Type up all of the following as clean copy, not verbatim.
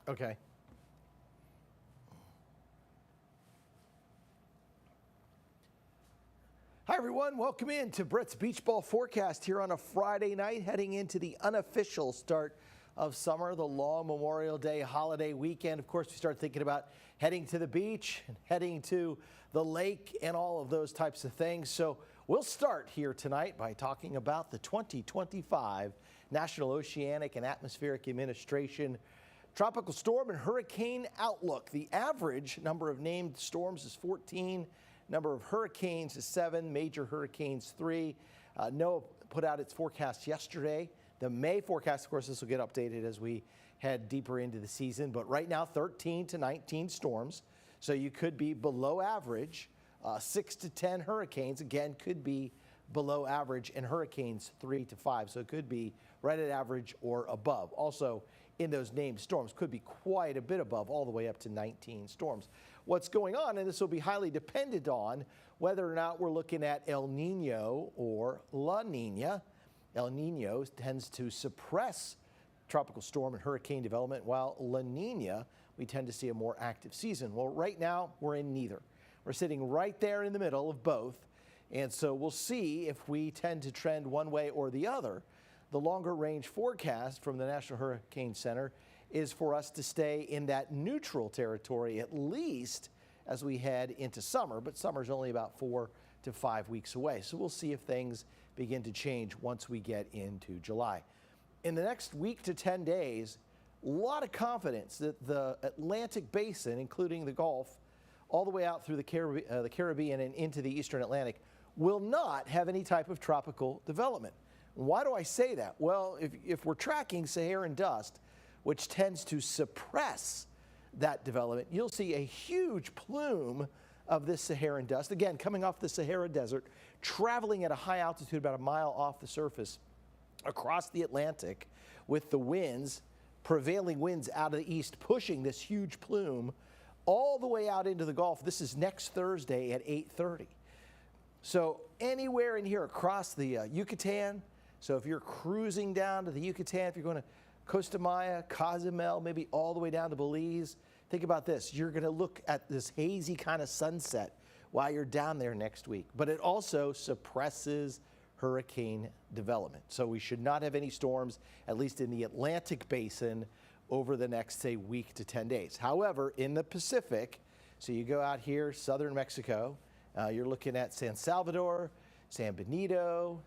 Okay. Hi, everyone. Welcome in to Brett's Beach Ball Forecast here on a Friday night, heading into the unofficial start of summer, the long Memorial Day holiday weekend. Of course, we start thinking about heading to the beach and heading to the lake and all of those types of things. So we'll start here tonight by talking about the 2025 National Oceanic and Atmospheric Administration Tropical Storm and Hurricane Outlook. The average number of named storms is 14. Number of hurricanes is 7, major hurricanes 3. NOAA put out its forecast yesterday. The May forecast, of course, this will get updated as we head deeper into the season. But right now, 13 to 19 storms. So you could be below average. 6 to 10 hurricanes, again, could be below average, and hurricanes 3 to 5. So it could be right at average or above. Also, in those named storms, could be quite a bit above, all the way up to 19 storms. What's going on, and this will be highly dependent on whether or not we're looking at El Nino or La Nina. El Nino tends to suppress tropical storm and hurricane development, while La Nina, we tend to see a more active season. Well, right now, we're in neither. We're sitting right there in the middle of both, and so we'll see if we tend to trend one way or the other. The longer range forecast from the National Hurricane Center is for us to stay in that neutral territory at least as we head into summer, but summer's only about 4 to 5 weeks away. So we'll see if things begin to change once we get into July. In the next week to 10 days, a lot of confidence that the Atlantic Basin, including the Gulf, all the way out through the Caribbean and into the Eastern Atlantic, will not have any type of tropical development. Why do I say that? Well, if we're tracking Saharan dust, which tends to suppress that development, you'll see a huge plume of this Saharan dust, again, coming off the Sahara Desert, traveling at a high altitude about a mile off the surface across the Atlantic, with the winds, prevailing winds out of the east, pushing this huge plume all the way out into the Gulf. This is next Thursday at 8:30. So anywhere in here across the Yucatan, so if you're cruising down to the Yucatan, if you're going to Costa Maya, Cozumel, maybe all the way down to Belize, think about this. You're going to look at this hazy kind of sunset while you're down there next week. But it also suppresses hurricane development. So we should not have any storms, at least in the Atlantic Basin, over the next, say, week to 10 days. However, in the Pacific, so you go out here, southern Mexico, you're looking at San Salvador, San Benito.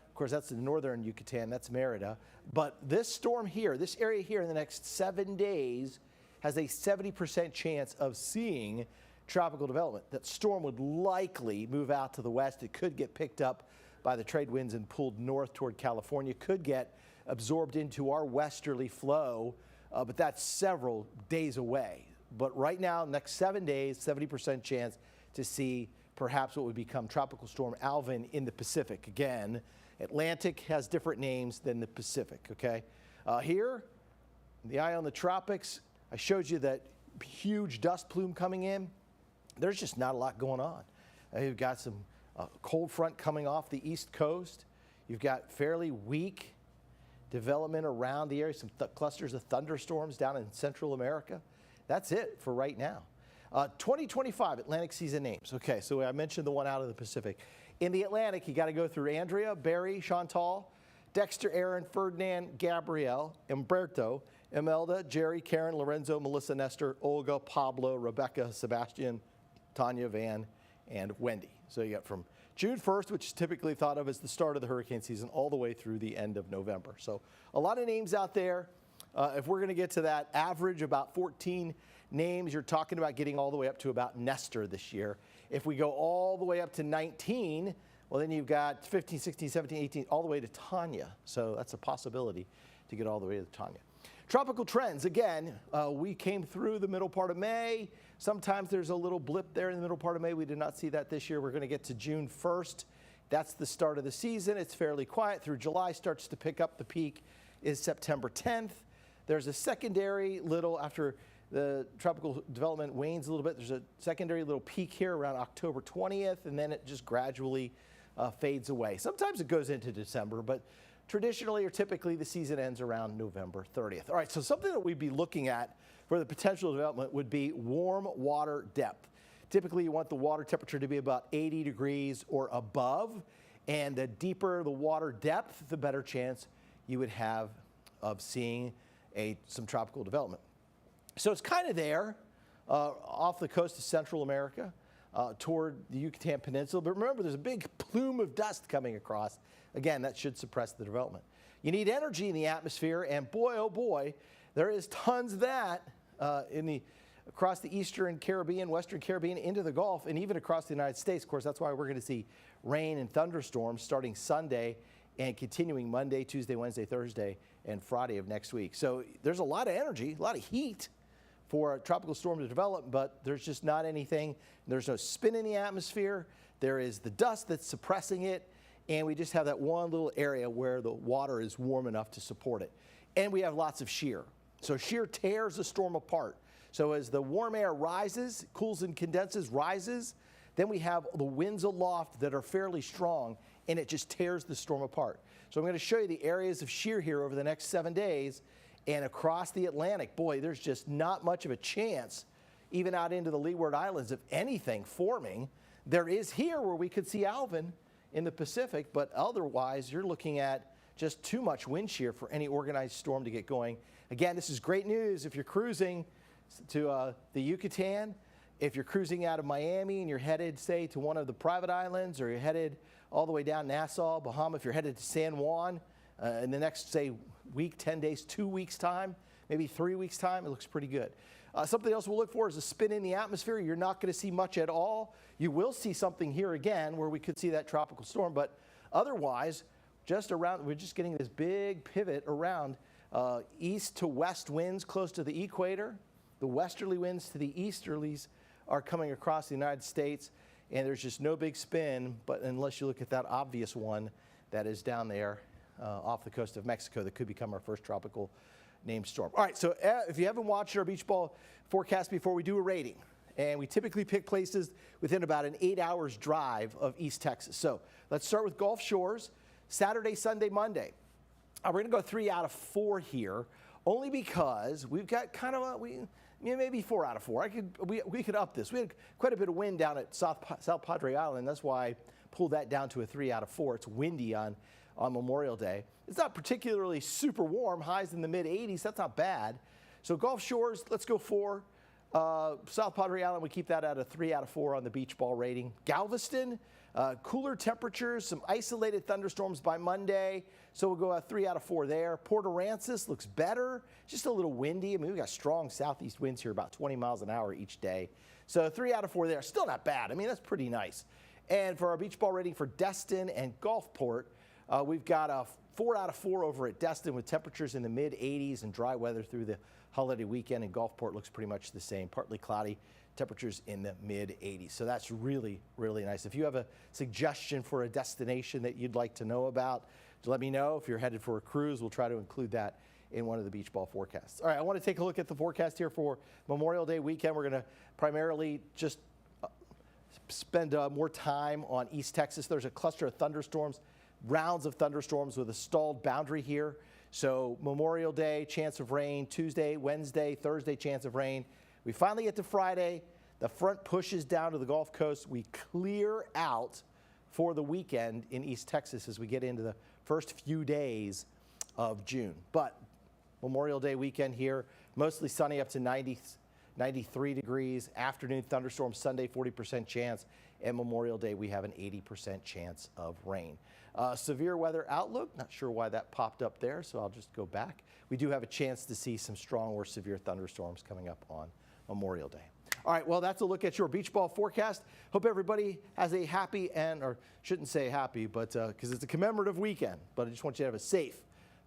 Of course, that's the northern Yucatan, that's Merida. But this storm here, this area here in the next 7 days has a 70% chance of seeing tropical development. That storm would likely move out to the west. It could get picked up by the trade winds and pulled north toward California, could get absorbed into our westerly flow, but that's several days away. But right now, next 7 days, 70% chance to see perhaps what would become Tropical Storm Alvin in the Pacific. Again, Atlantic has different names than the Pacific, okay? Here, the eye on the tropics, I showed you that huge dust plume coming in. There's just not a lot going on. You've got some cold front coming off the East Coast. You've got fairly weak development around the area, some clusters of thunderstorms down in Central America. That's it for right now. 2025 Atlantic season names. Okay, so I mentioned the one out of the Pacific. In the Atlantic, you got to go through Andrea, Barry, Chantal, Dexter, Aaron, Ferdinand, Gabrielle, Umberto, Imelda, Jerry, Karen, Lorenzo, Melissa, Nestor, Olga, Pablo, Rebecca, Sebastian, Tanya, Van, and Wendy. So you got from June 1st, which is typically thought of as the start of the hurricane season, all the way through the end of November. So a lot of names out there. If we're going to get to that average, about 14 names, you're talking about getting all the way up to about Nestor this year. If we go all the way up to 19, well, then you've got 15, 16, 17, 18, all the way to Tanya. So that's a possibility to get all the way to Tanya. Tropical trends, again, we came through the middle part of May. Sometimes there's a little blip there in the middle part of May. We did not see that this year. We're going to get to June 1st. That's the start of the season. It's fairly quiet through July, starts to pick up. The peak is September 10th. There's a secondary little, after the tropical development wanes a little bit, there's a secondary little peak here around October 20th, and then it just gradually fades away. Sometimes it goes into December, but traditionally or typically the season ends around November 30th. All right, so something that we'd be looking at for the potential development would be warm water depth. Typically, you want the water temperature to be about 80 degrees or above, and the deeper the water depth, the better chance you would have of seeing some tropical development. So it's kind of there off the coast of Central America toward the Yucatan Peninsula. But remember, there's a big plume of dust coming across. Again, that should suppress the development. You need energy in the atmosphere, and boy, oh boy, there is tons of that across the Eastern Caribbean, Western Caribbean, into the Gulf, and even across the United States. Of course, that's why we're going to see rain and thunderstorms starting Sunday and continuing Monday, Tuesday, Wednesday, Thursday, and Friday of next week. So there's a lot of energy, a lot of heat for a tropical storm to develop, but there's just not anything. There's no spin in the atmosphere. There is the dust that's suppressing it, and we just have that one little area where the water is warm enough to support it. And we have lots of shear. So shear tears the storm apart. So as the warm air rises, cools and condenses, rises, then we have the winds aloft that are fairly strong, and it just tears the storm apart. So I'm going to show you the areas of shear here over the next 7 days, and across the Atlantic, boy, there's just not much of a chance, even out into the Leeward Islands, of anything forming. There is here where we could see Alvin in the Pacific, but otherwise you're looking at just too much wind shear for any organized storm to get going. Again, this is great news if you're cruising to the Yucatan. If you're cruising out of Miami and you're headed, say, to one of the private islands, or you're headed all the way down Nassau, Bahama, if you're headed to San Juan in the next, say, week, 10 days, 2 weeks' time, maybe 3 weeks' time, it looks pretty good. Something else we'll look for is a spin in the atmosphere. You're not going to see much at all. You will see something here again where we could see that tropical storm, but otherwise, just around, we're just getting this big pivot around east to west winds close to the equator. The westerly winds to the easterlies are coming across the United States, and there's just no big spin, but unless you look at that obvious one that is down there off the coast of Mexico that could become our first tropical named storm. All right, so if you haven't watched our beach ball forecast before, we do a rating, and we typically pick places within about an 8 hours drive of East Texas. So let's start with Gulf Shores, Saturday, Sunday, Monday. We're going to go 3 out of 4 here, only because we've got kind of maybe 4 out of 4. We could up this. We had quite a bit of wind down at South Padre Island. That's why I pulled that down to a 3 out of 4. It's windy on Memorial Day. It's not particularly super warm, highs in the mid-80s. That's not bad. So Gulf Shores, let's go 4. South Padre Island, we keep that at a 3 out of 4 on the beach ball rating. Galveston, cooler temperatures, some isolated thunderstorms by Monday, so we'll go at 3 out of 4 there. Port Aransas looks better, just a little windy. I mean, we've got strong southeast winds here, about 20 miles an hour each day. So 3 out of 4 there, still not bad. I mean, that's pretty nice. And for our beach ball rating for Destin and Gulfport, we've got a 4 out of 4 over at Destin with temperatures in the mid-80s and dry weather through the holiday weekend, and Gulfport looks pretty much the same, partly cloudy, temperatures in the mid-80s. So that's really, really nice. If you have a suggestion for a destination that you'd like to know about, let me know. If you're headed for a cruise, we'll try to include that in one of the beach ball forecasts. All right, I want to take a look at the forecast here for Memorial Day weekend. We're going to primarily just spend more time on East Texas. There's a cluster of thunderstorms, rounds of thunderstorms with a stalled boundary here. So Memorial Day, chance of rain. Tuesday, Wednesday, Thursday, chance of rain. We finally get to Friday. The front pushes down to the Gulf Coast. We clear out for the weekend in East Texas as we get into the first few days of June. But Memorial Day weekend here, mostly sunny up to 93 degrees. Afternoon thunderstorms Sunday, 40% chance. And Memorial Day, we have an 80% chance of rain. Severe weather outlook, not sure why that popped up there, so I'll just go back. We do have a chance to see some strong or severe thunderstorms coming up on Memorial Day. All right, well, that's a look at your beach ball forecast. Hope everybody has a happy or shouldn't say happy, but because it's a commemorative weekend, but I just want you to have a safe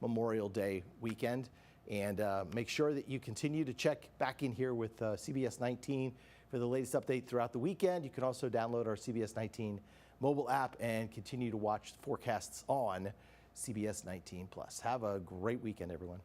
Memorial Day weekend. And make sure that you continue to check back in here with CBS 19 for the latest update throughout the weekend. You can also download our CBS 19 mobile app and continue to watch forecasts on CBS 19 Plus. Have a great weekend, everyone.